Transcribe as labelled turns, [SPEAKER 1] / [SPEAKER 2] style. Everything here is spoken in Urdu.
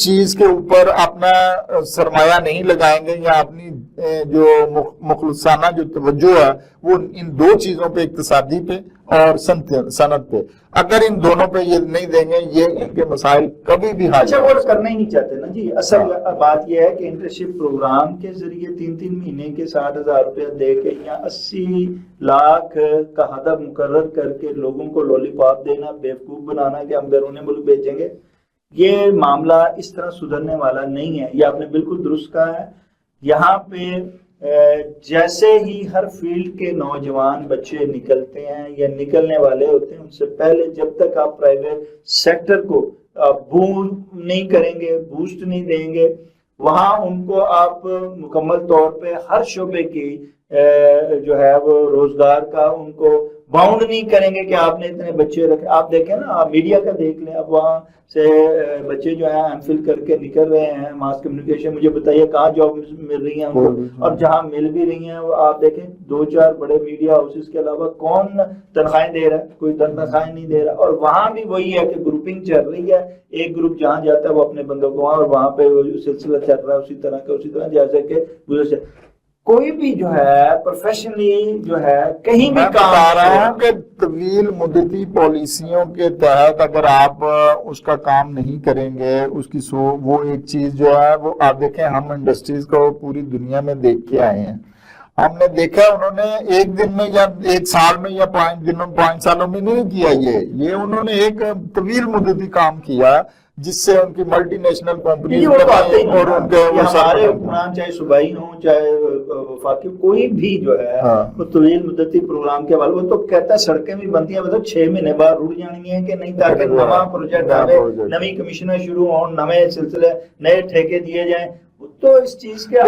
[SPEAKER 1] چیز کے اوپر اپنا سرمایہ نہیں لگائیں گے یا اپنی جو مخلصانہ جو توجہ ہے وہ ان دو چیزوں پہ، اقتصادی پہ اور صنعت پہ، اگر ان دونوں پہ یہ نہیں دیں گے یہ ان کے مسائل کبھی بھی حل
[SPEAKER 2] اچھا وہ کرنا ہی نہیں چاہتے نا جی. اصل بات یہ ہے کہ انٹرنشپ پروگرام کے ذریعے 3 مہینے کے 60,000 روپیہ دے کے یا 80 لاکھ کا ہدف مقرر کر کے لوگوں کو لولی پاپ دینا، بیوقوف بنانا کہ ہم بیرون ملک بھیجیں گے، یہ معاملہ اس طرح سدھرنے والا نہیں ہے. یہ آپ نے بالکل درست کہا ہے. یہاں پہ جیسے ہی ہر فیلڈ کے نوجوان بچے نکلتے ہیں یا نکلنے والے ہوتے ہیں، ان سے پہلے جب تک آپ پرائیویٹ سیکٹر کو بوسٹ نہیں کریں گے، بوسٹ نہیں دیں گے، وہاں ان کو آپ مکمل طور پہ ہر شعبے کی جو ہے وہ روزگار کا ان کو باؤنڈ نہیں کریں گے کہ آپ نے اتنے بچے رکھے. آپ دیکھیں نا، آپ میڈیا کا دیکھ لیں، اب وہاں سے بچے جو ہیں ایم فل کر کے نکل رہے ہیں ماس کمیونیکیشن. مجھے بتائیے کہاں جاب مل رہی ہیں ان کو، اور جہاں مل بھی رہی ہیں وہ آپ دیکھیں 2-4 بڑے میڈیا ہاؤسز کے علاوہ کون تنخواہیں دے رہا ہے؟ کوئی تنخواہیں نہیں دے رہا. اور وہاں بھی وہی ہے کہ گروپنگ چل رہی ہے، ایک گروپ جہاں جاتا ہے وہ اپنے بندوں کو وہاں، اور وہاں پہ وہ سلسلہ چل رہا ہے اسی طرح جیسے کہ کوئی بھی جو ہے پروفیشنلی جو ہے کہیں بھی کام
[SPEAKER 1] آ رہا ہوں کہ طویل مدتی پالیسیوں کے تحت اگر آپ اس کا کام نہیں کریں گے، اس کی وہ ایک چیز جو ہے وہ آپ دیکھیں، ہم انڈسٹریز کو پوری دنیا میں دیکھ کے آئے ہیں. ہم نے دیکھا انہوں نے ایک دن میں یا ایک سال میں یا 5 سالوں میں نہیں کیا. یہ انہوں نے ایک طویل مدتی کام کیا جس سے ان کی ملٹی نیشنل کمپنیز
[SPEAKER 2] اور ان کے ہمارے حکمران چاہے صوبائی ہوں چاہے وفاقی، کوئی بھی جو ہے وہ طویل مدتی پروگرام کے حوالے، وہ تو کہتا ہے سڑکیں بھی بنتی ہیں مطلب 6 مہینے بعد رک جانی ہے کہ نہیں، تاکہ نواں پروجیکٹ آئے، نئی کمیشنیں شروع ہوں، نئے سلسلے، نئے ٹھیکے دیے جائیں. تو اس چیز کے